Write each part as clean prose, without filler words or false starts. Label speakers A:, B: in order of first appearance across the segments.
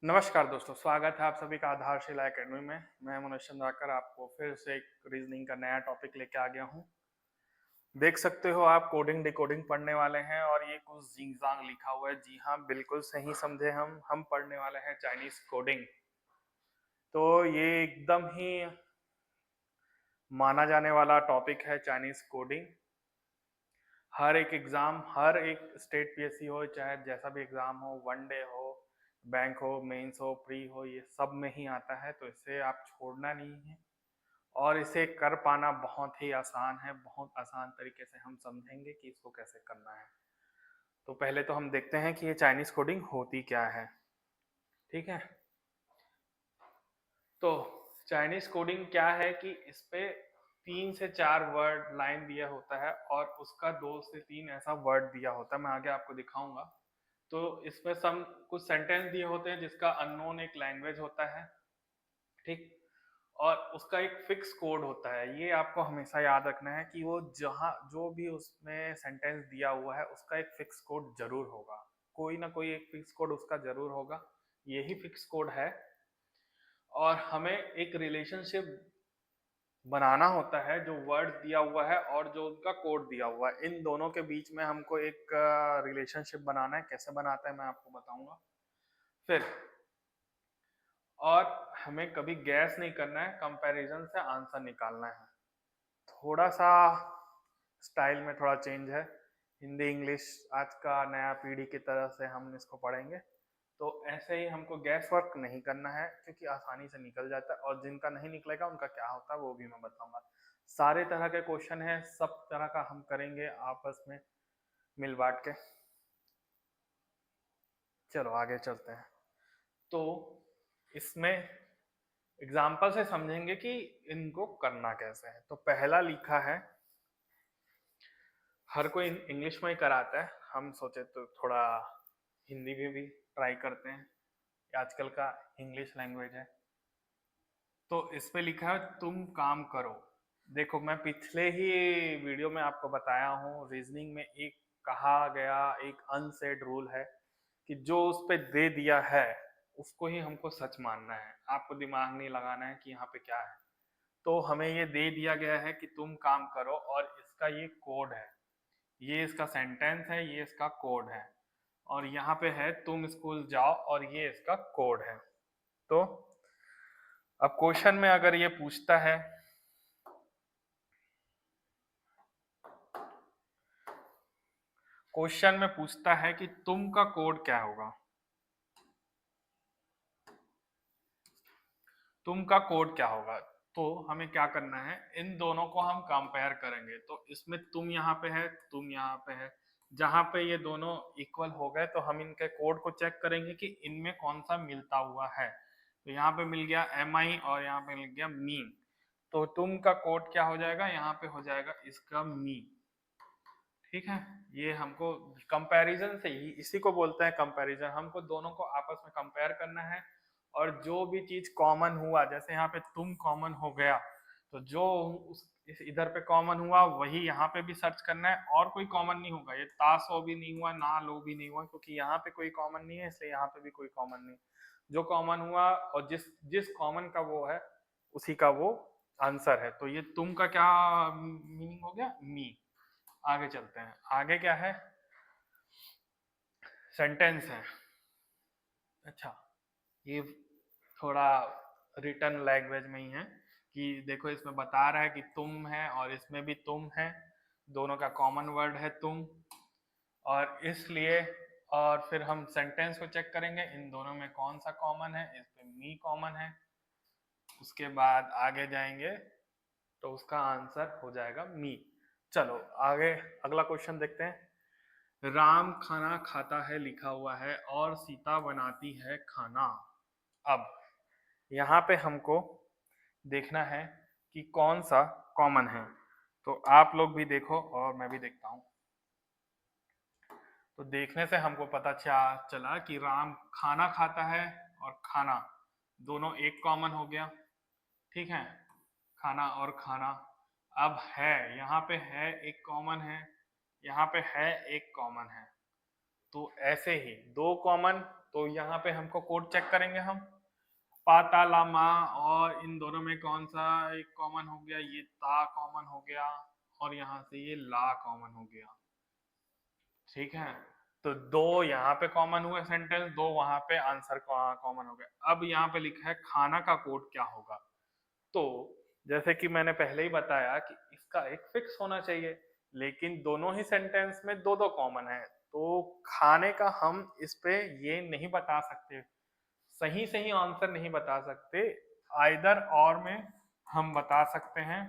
A: नमस्कार दोस्तों, स्वागत है आप सभी का आधारशिला एकेडमी में। मैं मनोज चंद्राकर आपको फिर से एक रीजनिंग का नया टॉपिक लेके आ गया हूँ। देख सकते हो आप कोडिंग डिकोडिंग पढ़ने वाले हैं और ये कुछ जिंगजांग लिखा हुआ है। जी हाँ, बिल्कुल सही समझे। हम पढ़ने वाले हैं चाइनीज कोडिंग। तो ये एकदम ही माना जाने वाला टॉपिक है चाइनीज कोडिंग। हर एक एग्जाम, हर एक स्टेट पीएससी हो, चाहे जैसा भी एग्जाम हो, वनडे हो, बैंक हो, मेंस हो, प्री हो, ये सब में ही आता है। तो इसे आप छोड़ना नहीं है और इसे कर पाना बहुत ही आसान है। बहुत आसान तरीके से हम समझेंगे कि इसको कैसे करना है। तो पहले तो हम देखते हैं कि ये चाइनीज कोडिंग होती क्या है। ठीक है, तो चाइनीज कोडिंग क्या है कि इस पे 3 से 4 वर्ड लाइन दिया होता है और उसका 2 से 3 ऐसा वर्ड दिया होता है। मैं आगे आपको दिखाऊंगा। तो इसमें सम कुछ सेंटेंस दिए होते हैं जिसका अननोन एक लैंग्वेज होता है। ठीक, और उसका एक फिक्स कोड होता है। ये आपको हमेशा याद रखना है कि वो जहाँ जो भी उसमें सेंटेंस दिया हुआ है उसका एक फिक्स कोड जरूर होगा। कोई ना कोई एक फिक्स कोड उसका जरूर होगा। यही फिक्स कोड है और हमें एक रिलेशनशिप बनाना होता है। जो वर्ड दिया हुआ है और जो उनका कोड दिया हुआ है, इन दोनों के बीच में हमको एक रिलेशनशिप बनाना है। कैसे बनाता है मैं आपको बताऊंगा फिर। और हमें कभी गैस नहीं करना है, कंपैरिजन से आंसर निकालना है। थोड़ा सा स्टाइल में थोड़ा चेंज है। हिंदी इंग्लिश आज का नया पीढ़ी की तरह से हम इसको पढ़ेंगे। तो ऐसे ही हमको गैस वर्क नहीं करना है क्योंकि आसानी से निकल जाता है। और जिनका नहीं निकलेगा उनका क्या होता है वो भी मैं बताऊंगा। सारे तरह के क्वेश्चन हैं, सब तरह का हम करेंगे आपस में मिल बांट के। चलो आगे चलते हैं। तो इसमें एग्जाम्पल से समझेंगे कि इनको करना कैसे है। तो पहला लिखा है, हर कोई इंग्लिश में ही कराता है, हम सोचे तो थोड़ा हिंदी में भी ट्राई करते हैं। आजकल का इंग्लिश लैंग्वेज है। तो इस पे लिखा है तुम काम करो। देखो, मैं पिछले ही वीडियो में आपको बताया हूँ, रीजनिंग में एक कहा गया एक अनसेड रूल है कि जो उस पे दे दिया है उसको ही हमको सच मानना है। आपको दिमाग नहीं लगाना है कि यहाँ पे क्या है। तो हमें ये दे दिया गया है कि तुम काम करो और इसका ये कोड है, ये इसका सेंटेंस है, ये इसका कोड है। और यहाँ पे है तुम स्कूल जाओ और ये इसका कोड है। तो अब क्वेश्चन में अगर ये पूछता है, क्वेश्चन में पूछता है कि तुम का कोड क्या होगा, तुम का कोड क्या होगा। तो हमें क्या करना है, इन दोनों को हम कंपेयर करेंगे। तो इसमें तुम यहाँ पे है, तुम यहाँ पे है। जहां पे ये दोनों इक्वल हो गए तो हम इनके कोड को चेक करेंगे कि इनमें कौन सा मिलता हुआ है। तो यहाँ पे मिल गया एम आई और यहाँ पे मिल गया मी। तो तुम का कोड क्या हो जाएगा, यहाँ पे हो जाएगा इसका मी। ठीक है, ये हमको कंपैरिजन से ही, इसी को बोलते हैं कंपैरिजन। हमको दोनों को आपस में कंपेयर करना है और जो भी चीज कॉमन हुआ, जैसे यहाँ पे तुम कॉमन हो गया, तो जो इस इधर पे कॉमन हुआ वही यहाँ पे भी सर्च करना है। और कोई कॉमन नहीं होगा, ये तासो भी नहीं हुआ, ना लो भी नहीं हुआ, क्योंकि यहाँ पे कोई कॉमन नहीं है, इसलिए यहाँ पे भी कोई कॉमन नहीं। जो कॉमन हुआ और जिस जिस कॉमन का वो है उसी का वो आंसर है। तो ये तुम का क्या मीनिंग हो गया, मी। आगे चलते हैं, आगे क्या है, सेंटेंस है। अच्छा, ये थोड़ा रिटर्न लैंग्वेज में ही है कि देखो इसमें बता रहा है कि तुम है और इसमें भी तुम है, दोनों का कॉमन वर्ड है तुम। और इसलिए, और फिर हम सेंटेंस को चेक करेंगे इन दोनों में कौन सा कॉमन है, इस पे मी कॉमन है। उसके बाद आगे जाएंगे तो उसका आंसर हो जाएगा मी। चलो आगे अगला क्वेश्चन देखते हैं। राम खाना खाता है लिखा हुआ है और सीता बनाती है खाना। अब यहाँ पे हमको देखना है कि कौन सा कॉमन है। तो आप लोग भी देखो और मैं भी देखता हूँ। तो देखने से हमको पता चला कि राम खाना खाता है और खाना दोनों एक कॉमन हो गया। ठीक है, खाना और खाना। अब है, यहाँ पे है एक कॉमन है, यहाँ पे है एक कॉमन है। तो ऐसे ही दो कॉमन, तो यहाँ पे हमको कोड चेक करेंगे हम, पाता लामा, और इन दोनों में कौन सा एक कॉमन हो गया, ये ता कॉमन हो गया, और यहाँ से ये ला कॉमन हो गया। ठीक है, तो दो यहाँ पे कॉमन हुए सेंटेंस, दो वहां पे आंसर कॉमन हो गया। अब यहाँ पे लिखा है खाना का कोड क्या होगा। तो जैसे कि मैंने पहले ही बताया कि इसका एक फिक्स होना चाहिए, लेकिन दोनों ही सेंटेंस में दो दो कॉमन है, तो खाने का हम इस पे ये नहीं बता सकते, सही सही आंसर नहीं बता सकते, आइदर और में हम बता सकते हैं।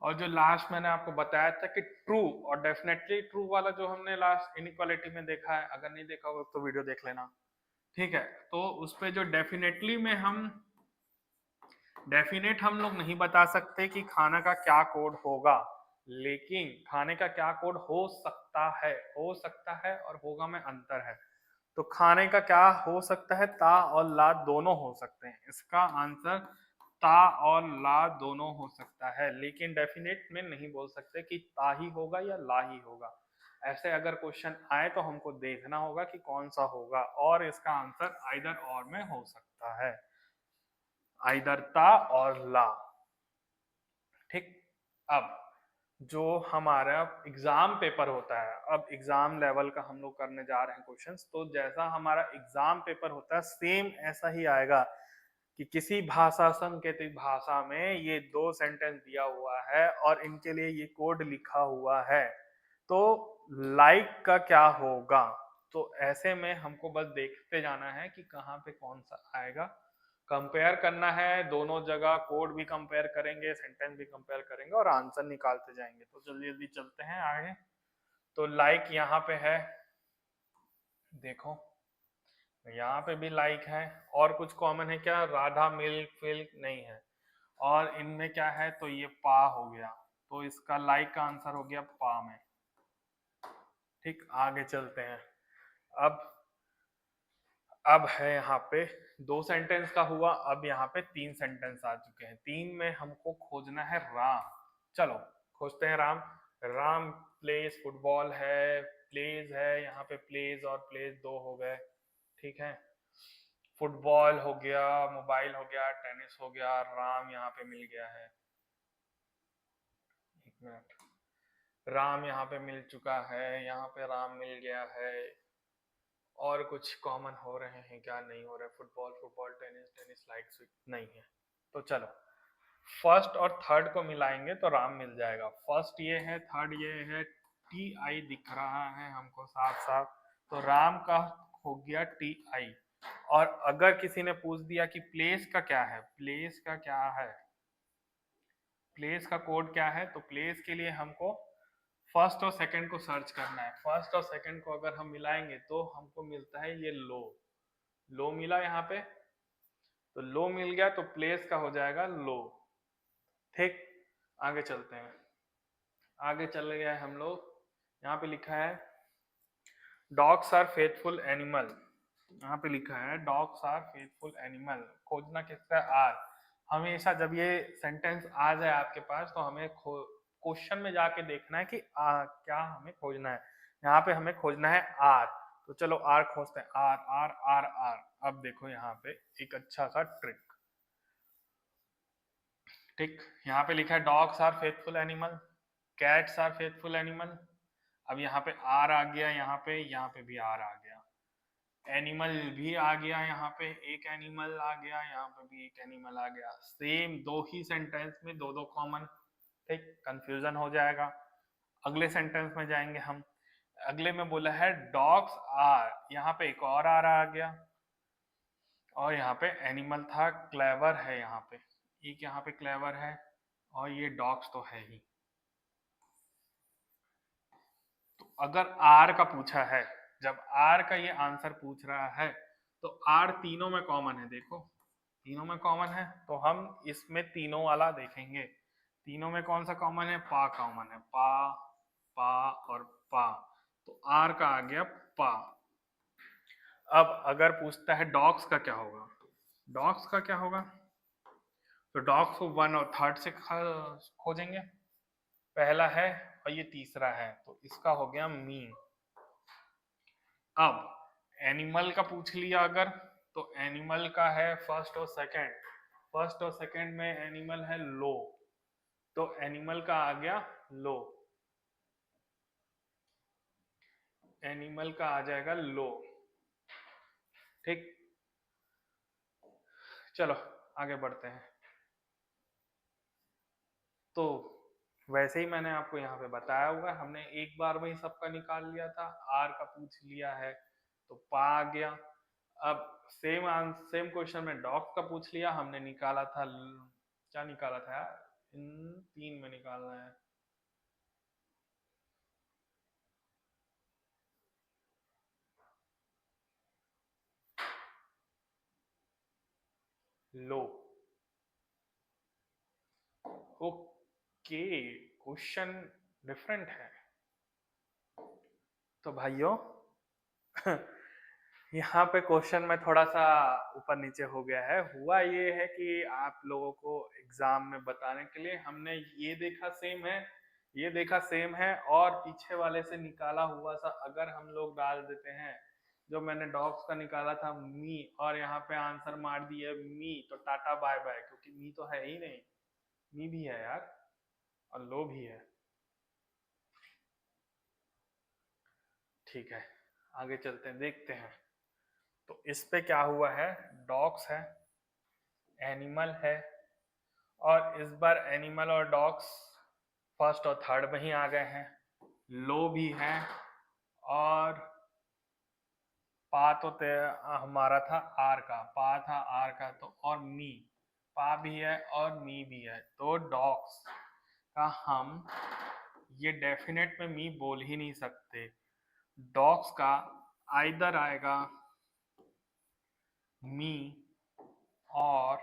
A: और जो लास्ट मैंने आपको बताया था कि ट्रू और डेफिनेटली ट्रू वाला जो हमने लास्ट इनइक्वालिटी में देखा है, अगर नहीं देखा होगा तो वीडियो देख लेना। ठीक है, तो उस पे जो डेफिनेटली में हम डेफिनेट हम लोग नहीं बता सकते कि खाना का क्या कोड होगा, लेकिन खाने का क्या कोड हो सकता है और होगा में अंतर है। तो खाने का क्या हो सकता है, ता और ला दोनों हो सकते हैं, इसका आंसर ता और ला दोनों हो सकता है, लेकिन डेफिनेट में नहीं बोल सकते कि ता ही होगा या ला ही होगा। ऐसे अगर क्वेश्चन आए तो हमको देखना होगा कि कौन सा होगा, और इसका आंसर आइदर और में हो सकता है, आइदर ता और ला। ठीक, अब जो हमारा एग्जाम पेपर होता है, अब एग्जाम लेवल का हम लोग करने जा रहे हैं क्वेश्चंस, तो जैसा हमारा एग्जाम पेपर होता है सेम ऐसा ही आएगा कि किसी भाषा सांकेतिक भाषा में ये दो सेंटेंस दिया हुआ है और इनके लिए ये कोड लिखा हुआ है, तो लाइक का क्या होगा। तो ऐसे में हमको बस देखते जाना है कि कहाँ पे कौन सा आएगा, कंपेयर करना है, दोनों जगह कोड भी कंपेयर करेंगे, सेंटेंस भी कंपेयर करेंगे और आंसर निकालते जाएंगे। तो जल्दी जल्दी चलते हैं आगे। तो लाइक यहाँ पे है, देखो यहाँ पे भी लाइक है, और कुछ कॉमन है क्या, राधा मिल्क फिल्क नहीं है, और इनमें क्या है, तो ये पा हो गया, तो इसका लाइक का आंसर हो गया पा में। ठीक, आगे चलते हैं। अब अब है यहाँ पे दो सेंटेंस का हुआ, अब यहाँ पे तीन सेंटेंस आ चुके हैं, तीन में हमको खोजना है राम। चलो खोजते हैं राम। राम प्लेस फुटबॉल है, प्लेस है, यहाँ पे प्लेस और प्लेस दो हो गए। ठीक है, फुटबॉल हो गया, मोबाइल हो गया, टेनिस हो गया, राम यहाँ पे मिल गया है। एक मिनट, राम यहाँ पे मिल चुका है, यहाँ पे राम मिल गया है, और कुछ कॉमन हो रहे हैं क्या, नहीं हो रहे, football football, tennis tennis, like switch नहीं है। तो चलो फर्स्ट और थर्ड को मिलाएंगे तो राम मिल जाएगा। फर्स्ट ये है, थर्ड ये है, टी आई दिख रहा है हमको साफ साफ, तो राम का हो गया टी आई। और अगर किसी ने पूछ दिया कि प्लेस का क्या है, प्लेस का क्या है, प्लेस का कोड क्या है, तो प्लेस के लिए हमको फर्स्ट और सेकंड को सर्च करना है। फर्स्ट और सेकंड को अगर हम मिलाएंगे तो हमको मिलता है ये लो, लो मिला यहाँ पे, तो लो मिल गया तो प्लेस का हो जाएगा लो। ठीक, आगे चलते हैं। आगे चले गए हम लोग, यहाँ पे लिखा है डॉग्स आर फेथफुल एनिमल, यहाँ पे लिखा है डॉग्स आर फेथफुल एनिमल, खोजना किसका, आर। हमेशा जब ये सेंटेंस आ जाए आपके पास तो हमें क्वेश्चन में जाके देखना है कि क्या हमें खोजना है, यहाँ पे हमें खोजना है आर। तो चलो आर खोजते हैं, आर आर आर आर। अब देखो यहाँ पे एक अच्छा सा ट्रिक। ठीक, यहाँ पे लिखा है dogs are faithful animal, cats are faithful animal. अब यहाँ पे आर आ गया, यहाँ पे भी आर आ गया, एनिमल भी आ गया, यहाँ पे एक एनिमल आ गया, यहाँ पे भी एक एनिमल आ गया, सेम दो ही सेंटेंस में दो दो कॉमन। ठीक, कंफ्यूजन हो जाएगा। अगले सेंटेंस में जाएंगे हम, अगले में बोला है डॉग्स आर, यहाँ पे एक और आर आ गया, और यहाँ पे एनिमल था, क्लेवर है यहाँ पे, एक यहाँ पे क्लेवर है, और ये डॉग्स तो है ही। तो अगर आर का पूछा है, जब आर का ये आंसर पूछ रहा है, तो आर तीनों में कॉमन है, देखो तीनों में कॉमन है, तो हम इसमें तीनों वाला देखेंगे। तीनों में कौन सा कॉमन है, पा कॉमन है, पा पा और पा, तो आर का आ गया पा। अब अगर पूछता है डॉग्स का क्या होगा, डॉग्स का क्या होगा, तो डॉग्स को वन और थर्ड से खोजेंगे, पहला है और ये तीसरा है, तो इसका हो गया मी। अब एनिमल का पूछ लिया अगर, तो एनिमल का है फर्स्ट और सेकंड। फर्स्ट और सेकंड में एनिमल है लो, तो एनिमल का आ गया लो, एनिमल का आ जाएगा लो। ठीक, चलो आगे बढ़ते हैं। तो वैसे ही मैंने आपको यहाँ पे बताया हुआ है, हमने एक बार में ही सबका निकाल लिया था। आर का पूछ लिया है तो पा आ गया। अब सेम क्वेश्चन में डॉग का पूछ लिया, हमने निकाला था क्या निकाला था यार, इन तीन में निकालना है। लो, ओके, क्वेश्चन डिफरेंट है। तो भाइयों यहाँ पे क्वेश्चन में थोड़ा सा ऊपर नीचे हो गया है। हुआ ये है कि आप लोगों को एग्जाम में बताने के लिए हमने ये देखा सेम है, ये देखा सेम है, और पीछे वाले से निकाला हुआ सा अगर हम लोग डाल देते हैं, जो मैंने डॉग्स का निकाला था मी, और यहाँ पे आंसर मार दिया मी, तो टाटा बाय बाय, क्योंकि मी तो है ही नहीं, मी भी है यार और लो भी है। ठीक है, आगे चलते हैं, देखते हैं। तो इस पे क्या हुआ है, डॉग्स है, एनिमल है, और इस बार एनिमल और डॉग्स फर्स्ट और थर्ड में ही आ गए हैं। लो भी है, और पा तो हमारा था आर का, पा था आर का, तो और मी, पा भी है और मी भी है, तो डॉग्स का हम ये डेफिनेट में मी बोल ही नहीं सकते। डॉग्स का आइदर आएगा मी और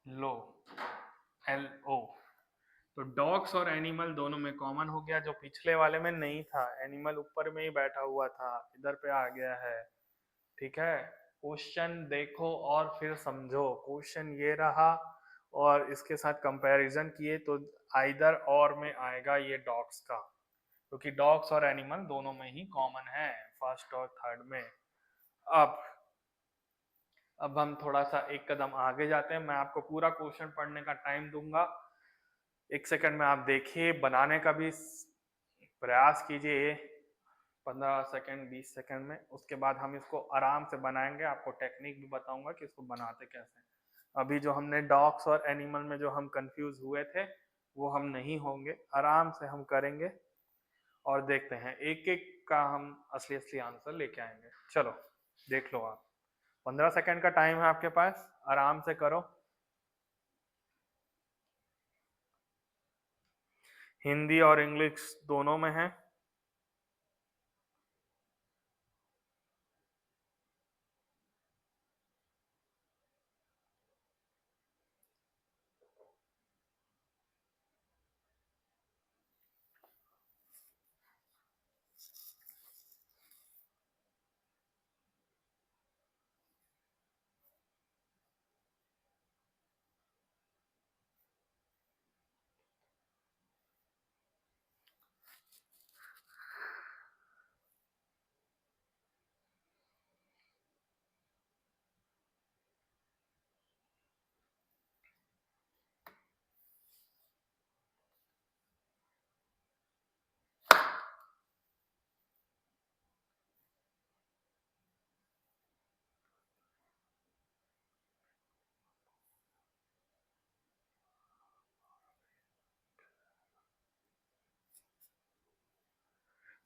A: लो, एल ओ। तो डॉग्स और एनिमल दोनों में कॉमन हो गया, जो पिछले वाले में नहीं था। एनिमल ऊपर में ही बैठा हुआ था, इधर पे आ गया है। ठीक है, क्वेश्चन देखो और फिर समझो। क्वेश्चन ये रहा, और इसके साथ कंपैरिजन किए तो आइदर और में आएगा ये डॉग्स का, क्योंकि डॉग्स और एनिमल दोनों में ही कॉमन है, फर्स्ट और थर्ड में। अब अब हम थोड़ा सा एक कदम आगे जाते हैं। मैं आपको पूरा क्वेश्चन पढ़ने का टाइम दूंगा, 1 सेकंड में आप देखिए, बनाने का भी प्रयास कीजिए 15 सेकंड 20 सेकंड में। उसके बाद हम इसको आराम से बनाएंगे, आपको टेक्निक भी बताऊंगा कि इसको बनाते कैसे। अभी जो हमने डॉग्स और एनिमल में जो हम कंफ्यूज हुए थे, वो हम नहीं होंगे, आराम से हम करेंगे और देखते हैं, एक एक का हम असली असली आंसर लेके आएंगे। चलो देख लो आप, 15 सेकंड का टाइम है आपके पास, आराम से करो। हिंदी और इंग्लिश दोनों में है।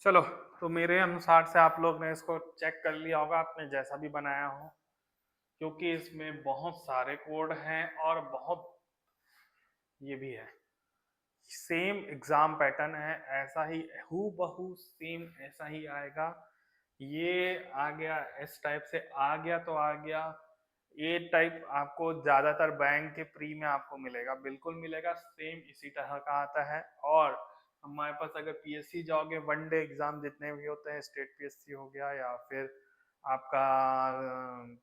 A: चलो, तो मेरे अनुसार से आप लोग ने इसको चेक कर लिया होगा, आपने जैसा भी बनाया हो, क्योंकि इसमें बहुत सारे कोड हैं और बहुत ये भी है, सेम एग्जाम पैटर्न है, ऐसा ही हू बहू सेम ऐसा ही आएगा। ये आ गया, इस टाइप से आ गया तो आ गया। ये टाइप आपको ज्यादातर बैंक के प्री में आपको मिलेगा, बिल्कुल मिलेगा, सेम इसी तरह का आता है। और हमारे पास अगर पीएससी जाओगे, वनडे एग्जाम जितने भी होते हैं, स्टेट पीएससी हो गया या फिर आपका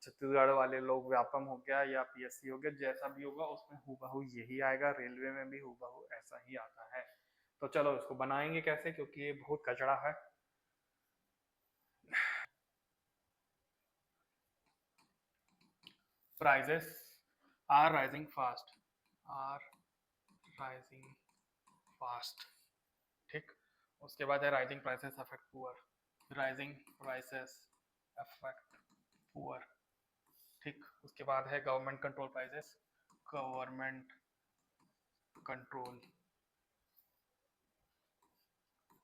A: छत्तीसगढ़ वाले लोग व्यापम हो गया या पीएससी हो गया, जैसा भी होगा उसमें हूबहू यही आएगा। रेलवे में भी हूबहू ऐसा ही आता है। तो चलो इसको बनाएंगे कैसे, क्योंकि ये बहुत कचड़ा है। prices are rising fast, are rising fast, ठीक। उसके बाद है rising prices affect poor, rising prices affect poor, ठीक। उसके बाद है government control prices, government control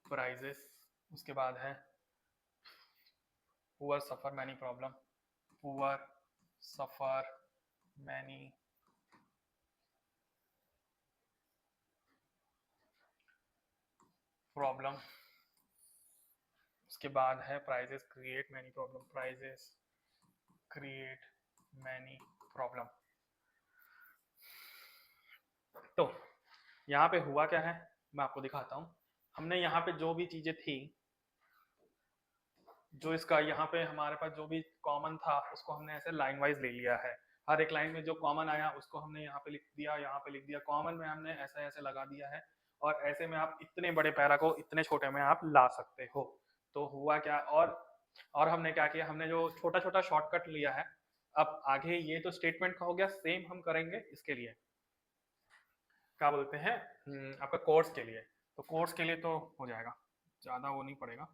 A: prices. उसके बाद है poor suffer many problem, poor suffer many problem. उसके बाद है prices create many problem, prices create many problem. तो यहाँ पे हुआ क्या है मैं आपको दिखाता हूँ। हमने यहाँ पे जो भी चीजें थी, जो इसका यहाँ पे हमारे पास जो भी कॉमन था उसको हमने ऐसे लाइन वाइज ले लिया है। हर एक लाइन में जो कॉमन आया उसको हमने यहाँ पे लिख दिया, यहाँ पे लिख दिया। कॉमन में हमने ऐसे ऐसे लगा दिया है, और ऐसे में आप इतने बड़े पैरा को इतने छोटे में आप ला सकते हो। तो हुआ क्या, और हमने क्या किया, हमने जो छोटा छोटा शॉर्टकट लिया है। अब आगे ये तो स्टेटमेंट का हो गया, सेम हम करेंगे इसके लिए, क्या बोलते हैं, आपका कोर्स के लिए। तो कोर्स के लिए तो हो जाएगा, ज़्यादा वो नहीं पड़ेगा।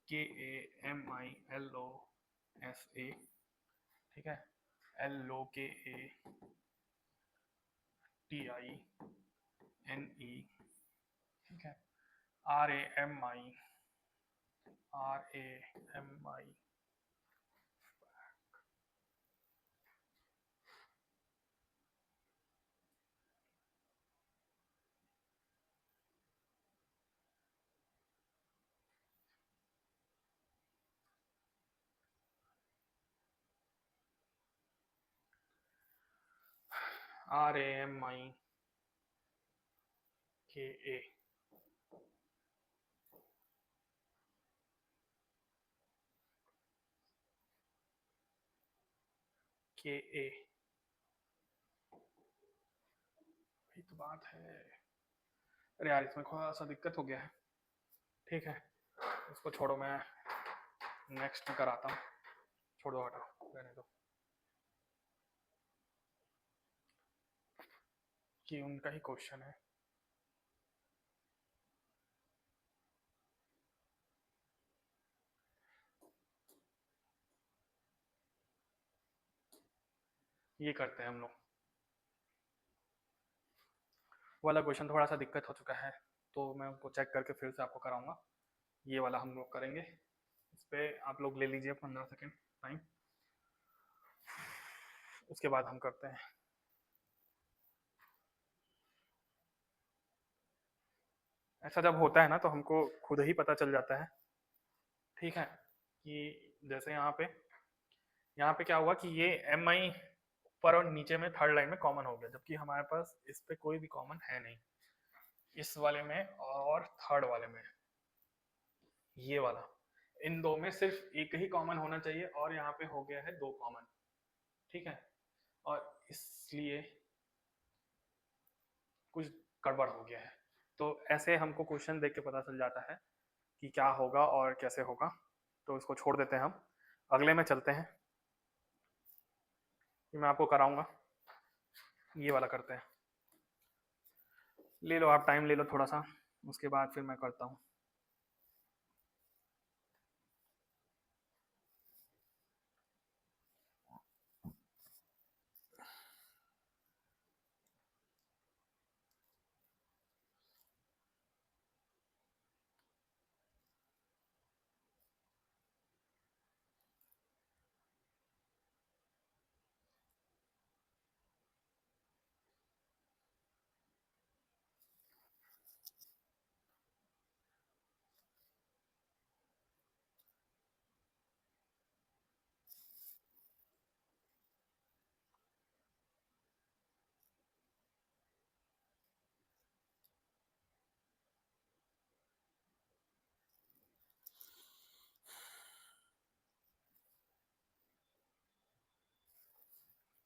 A: KAMILOSA, ठीक है, LOKATINE, ठीक है, RAMI, RAMIKA, यही तो बात है। अरे यार इसमें थोड़ा सा दिक्कत हो गया है, ठीक है, इसको छोड़ो, मैं नेक्स्ट में कराता हूँ। छोड़ो, हटाओ, रहने दो, कि उनका ही क्वेश्चन है। ये करते हैं हम लोग, वाला क्वेश्चन थोड़ा सा दिक्कत हो चुका है, तो मैं उनको चेक करके फिर से आपको कराऊंगा। ये वाला हम लोग करेंगे, इस पर आप लोग ले लीजिए 15 सेकेंड टाइम, उसके बाद हम करते हैं। ऐसा जब होता है ना तो हमको खुद ही पता चल जाता है, ठीक है, कि जैसे यहाँ पे क्या हुआ कि ये MI ऊपर और नीचे में थर्ड लाइन में कॉमन हो गया, जबकि हमारे पास इस पे कोई भी कॉमन है नहीं, इस वाले में और थर्ड वाले में, ये वाला, इन दो में सिर्फ एक ही कॉमन होना चाहिए, और यहाँ पे हो गया है दो कॉमन, ठीक है, और इसलिए कुछ गड़बड़ हो गया है। तो ऐसे हमको क्वेश्चन देख के पता चल जाता है कि क्या होगा और कैसे होगा, तो इसको छोड़ देते हैं हम, अगले में चलते हैं, कि मैं आपको कराऊंगा। ये वाला करते हैं, ले लो आप टाइम ले लो थोड़ा सा, उसके बाद फिर मैं करता हूँ।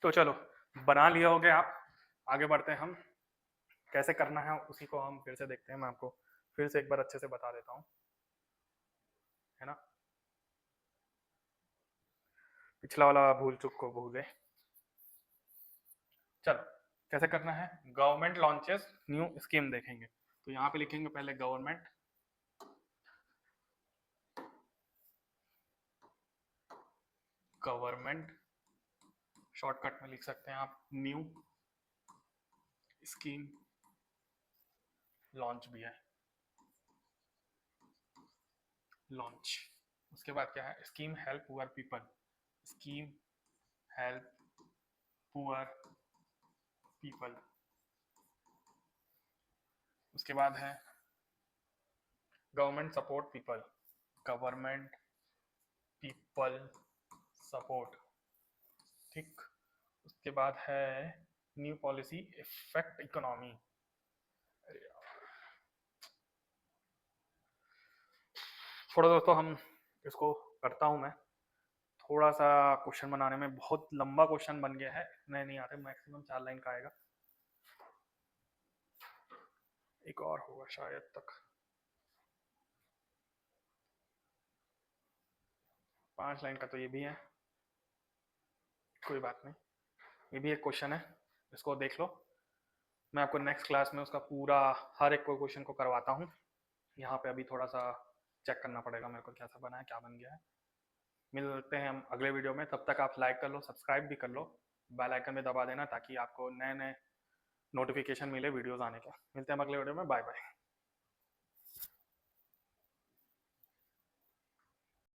A: तो चलो, बना लिया हो गया आप, आगे बढ़ते हैं हम, कैसे करना है उसी को हम फिर से देखते हैं। मैं आपको फिर से एक बार अच्छे से बता देता हूँ, है ना। पिछला वाला भूल चुक को भूले। चलो कैसे करना है, गवर्नमेंट लॉन्चेस न्यू स्कीम देखेंगे। तो यहाँ पे लिखेंगे पहले गवर्नमेंट, गवर्नमेंट शॉर्टकट में लिख सकते हैं आप न्यू स्कीम, लॉन्च भी है लॉन्च। उसके बाद क्या है, scheme help poor people, scheme help poor people. उसके बाद है government support people, government people support, ठीक। उसके बाद है न्यू पॉलिसी इफेक्ट इकोनॉमी। थोड़ा दोस्तों हम इसको करता हूँ मैं, थोड़ा सा क्वेश्चन बनाने में बहुत लंबा क्वेश्चन बन गया है, इतने नहीं आते, मैक्सिमम 4 लाइन का आएगा, एक और होगा शायद तक, 5 लाइन का तो ये भी है, कोई बात नहीं, ये भी एक क्वेश्चन है, इसको देख लो। मैं आपको नेक्स्ट क्लास में उसका पूरा हर एक क्वेश्चन को करवाता हूँ। यहाँ पे अभी थोड़ा सा चेक करना पड़ेगा मेरे को कैसा बना है, क्या बन गया है। मिलते हैं हम अगले वीडियो में, तब तक आप लाइक कर लो, सब्सक्राइब भी कर लो, बेल आइकन में दबा देना ताकि आपको नए नए नोटिफिकेशन मिले वीडियोस आने का। मिलते हैं हम अगले वीडियो में, बाय बाय।